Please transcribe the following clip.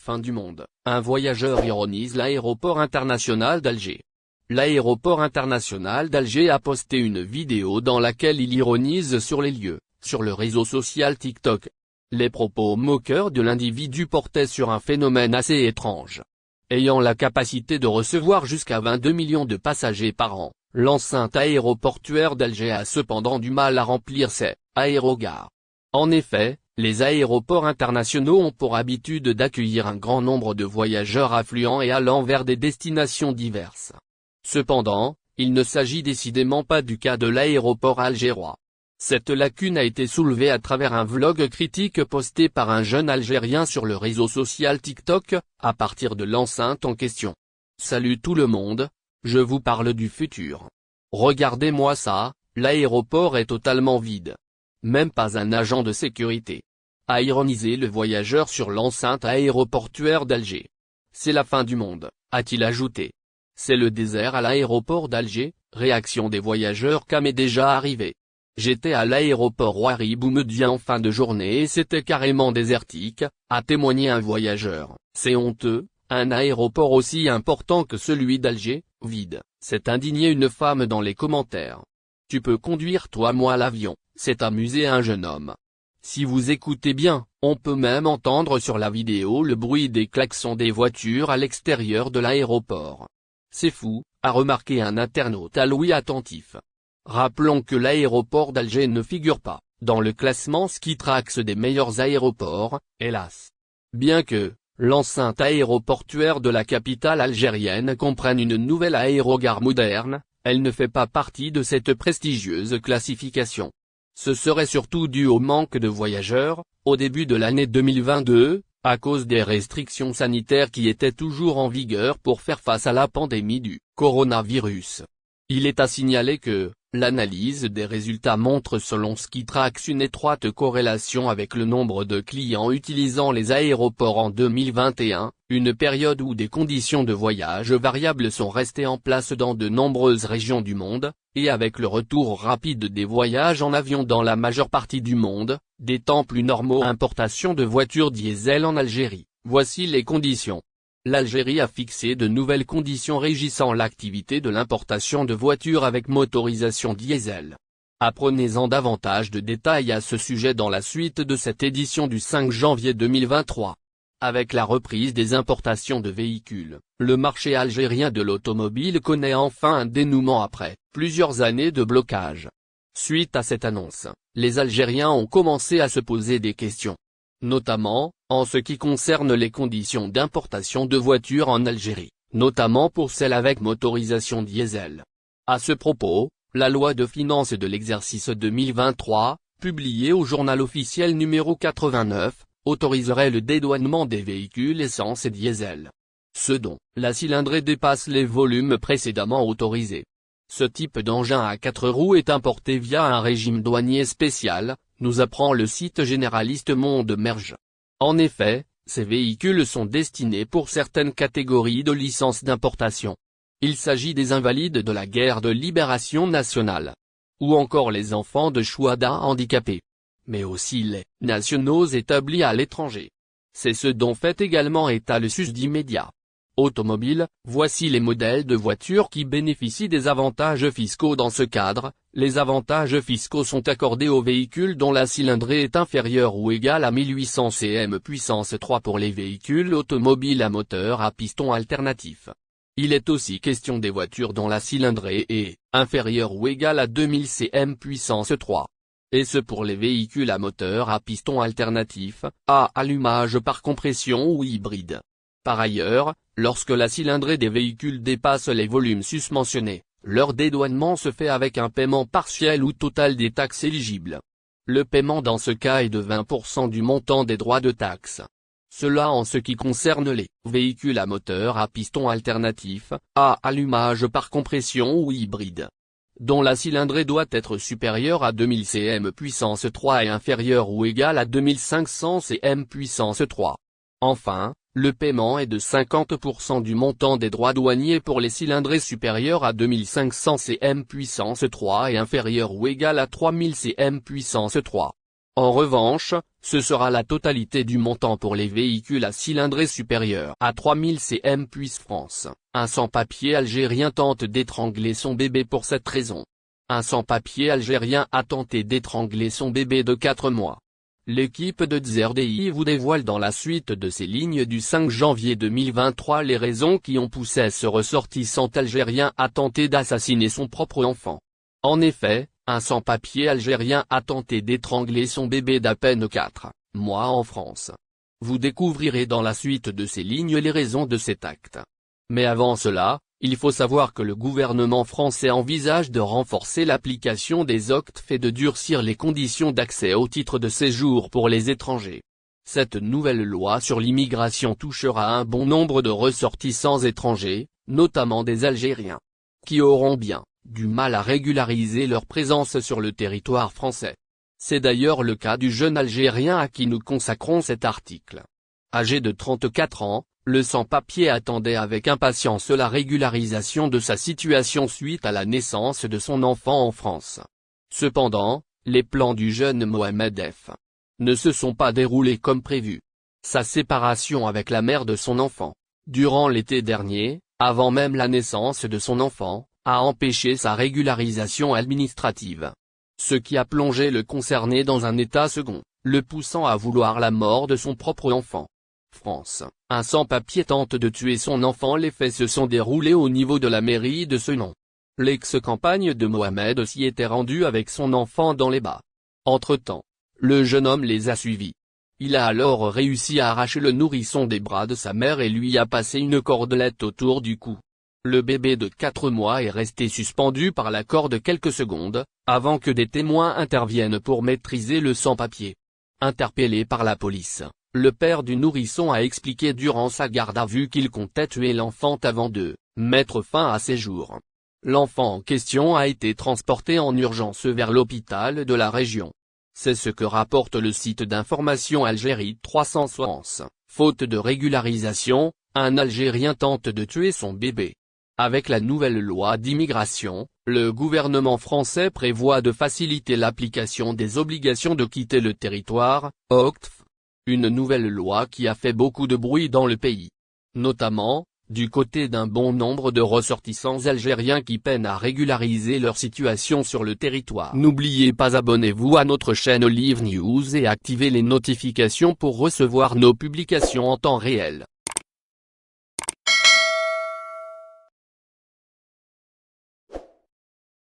fin du monde, un voyageur ironise l'aéroport international d'Alger. L'aéroport international d'Alger a posté une vidéo dans laquelle il ironise sur les lieux, sur le réseau social TikTok. Les propos moqueurs de l'individu portaient sur un phénomène assez étrange. Ayant la capacité de recevoir jusqu'à 22 millions de passagers par an, l'enceinte aéroportuaire d'Alger a cependant du mal à remplir ses aérogares. En effet, les aéroports internationaux ont pour habitude d'accueillir un grand nombre de voyageurs affluents et allant vers des destinations diverses. Cependant, il ne s'agit décidément pas du cas de l'aéroport algérois. Cette lacune a été soulevée à travers un vlog critique posté par un jeune Algérien sur le réseau social TikTok, à partir de l'enceinte en question. Salut tout le monde, je vous parle du futur. Regardez-moi ça, l'aéroport est totalement vide. Même pas un agent de sécurité. A ironisé le voyageur sur l'enceinte aéroportuaire d'Alger. C'est la fin du monde, a-t-il ajouté. C'est le désert à l'aéroport d'Alger, réaction des voyageurs qu'à m'est déjà arrivé. J'étais à l'aéroport Ouari Boumediene en fin de journée et c'était carrément désertique, a témoigné un voyageur. C'est honteux, un aéroport aussi important que celui d'Alger, vide, s'est indignée une femme dans les commentaires. Tu peux conduire toi-moi l'avion, s'est amusé un jeune homme. Si vous écoutez bien, on peut même entendre sur la vidéo le bruit des klaxons des voitures à l'extérieur de l'aéroport. C'est fou, a remarqué un internaute à l'ouïe attentif. Rappelons que l'aéroport d'Alger ne figure pas dans le classement Skytrax des meilleurs aéroports, hélas. Bien que l'enceinte aéroportuaire de la capitale algérienne comprenne une nouvelle aérogare moderne, elle ne fait pas partie de cette prestigieuse classification. Ce serait surtout dû au manque de voyageurs, au début de l'année 2022, à cause des restrictions sanitaires qui étaient toujours en vigueur pour faire face à la pandémie du coronavirus. Il est à signaler que l'analyse des résultats montre selon Skytrax une étroite corrélation avec le nombre de clients utilisant les aéroports en 2021, une période où des conditions de voyage variables sont restées en place dans de nombreuses régions du monde, et avec le retour rapide des voyages en avion dans la majeure partie du monde, des temps plus normaux importation de voitures diesel en Algérie. Voici les conditions. L'Algérie a fixé de nouvelles conditions régissant l'activité de l'importation de voitures avec motorisation diesel. Apprenez-en davantage de détails à ce sujet dans la suite de cette édition du 5 janvier 2023. Avec la reprise des importations de véhicules, le marché algérien de l'automobile connaît enfin un dénouement après plusieurs années de blocage. Suite à cette annonce, les Algériens ont commencé à se poser des questions. Notamment, en ce qui concerne les conditions d'importation de voitures en Algérie, notamment pour celles avec motorisation diesel. À ce propos, la loi de finances de l'exercice 2023, publiée au journal officiel numéro 89, autoriserait le dédouanement des véhicules essence et diesel. Ce dont la cylindrée dépasse les volumes précédemment autorisés. Ce type d'engin à 4 roues est importé via un régime douanier spécial, nous apprend le site généraliste Monde Merge. En effet, ces véhicules sont destinés pour certaines catégories de licences d'importation. Il s'agit des invalides de la guerre de libération nationale. Ou encore les enfants de Chouada handicapés. Mais aussi les nationaux établis à l'étranger. C'est ce dont fait également état le susdit média. Automobile, voici les modèles de voitures qui bénéficient des avantages fiscaux dans ce cadre. Les avantages fiscaux sont accordés aux véhicules dont la cylindrée est inférieure ou égale à 1800 cm puissance 3 pour les véhicules automobiles à moteur à piston alternatif. Il est aussi question des voitures dont la cylindrée est inférieure ou égale à 2000 cm puissance 3. Et ce pour les véhicules à moteur à piston alternatif, à allumage par compression ou hybride. Par ailleurs, lorsque la cylindrée des véhicules dépasse les volumes susmentionnés, leur dédouanement se fait avec un paiement partiel ou total des taxes éligibles. Le paiement dans ce cas est de 20% du montant des droits de taxe. Cela en ce qui concerne les véhicules à moteur à piston alternatif, à allumage par compression ou hybride, dont la cylindrée doit être supérieure à 2000 cm puissance 3 et inférieure ou égale à 2500 cm puissance 3. Enfin, le paiement est de 50% du montant des droits douaniers pour les cylindrées supérieures à 2500 cm puissance 3 et inférieures ou égales à 3000 cm puissance 3. En revanche, ce sera la totalité du montant pour les véhicules à cylindrée supérieure à 3000 cm. France. Un sans-papier algérien tente d'étrangler son bébé pour cette raison. Un sans-papier algérien a tenté d'étrangler son bébé de 4 mois. L'équipe de ZRDI vous dévoile dans la suite de ses lignes du 5 janvier 2023 les raisons qui ont poussé ce ressortissant algérien à tenter d'assassiner son propre enfant. En effet, un sans-papier algérien a tenté d'étrangler son bébé d'à peine 4 mois en France. Vous découvrirez dans la suite de ces lignes les raisons de cet acte. Mais avant cela, il faut savoir que le gouvernement français envisage de renforcer l'application des OQTF et de durcir les conditions d'accès au titre de séjour pour les étrangers. Cette nouvelle loi sur l'immigration touchera un bon nombre de ressortissants étrangers, notamment des Algériens, qui auront bien du mal à régulariser leur présence sur le territoire français. C'est d'ailleurs le cas du jeune Algérien à qui nous consacrons cet article. Âgé de 34 ans, le sans-papier attendait avec impatience la régularisation de sa situation suite à la naissance de son enfant en France. Cependant, les plans du jeune Mohamed F. ne se sont pas déroulés comme prévu. Sa séparation avec la mère de son enfant, durant l'été dernier, avant même la naissance de son enfant, a empêché sa régularisation administrative. Ce qui a plongé le concerné dans un état second, le poussant à vouloir la mort de son propre enfant. France. Un sans-papier tente de tuer son enfant. Les faits se sont déroulés au niveau de la mairie de ce nom. L'ex-compagne de Mohamed s'y était rendue avec son enfant dans les bas. Entre-temps, le jeune homme les a suivis. Il a alors réussi à arracher le nourrisson des bras de sa mère et lui a passé une cordelette autour du cou. Le bébé de 4 mois est resté suspendu par la corde quelques secondes, avant que des témoins interviennent pour maîtriser le sans-papier. Interpellé par la police, le père du nourrisson a expliqué durant sa garde à vue qu'il comptait tuer l'enfant avant de mettre fin à ses jours. L'enfant en question a été transporté en urgence vers l'hôpital de la région. C'est ce que rapporte le site d'information Algérie 360. Faute de régularisation, un Algérien tente de tuer son bébé. Avec la nouvelle loi d'immigration, le gouvernement français prévoit de faciliter l'application des obligations de quitter le territoire, OQTF. Une nouvelle loi qui a fait beaucoup de bruit dans le pays. Notamment, du côté d'un bon nombre de ressortissants algériens qui peinent à régulariser leur situation sur le territoire. N'oubliez pas abonnez-vous à notre chaîne Olive News et activez les notifications pour recevoir nos publications en temps réel.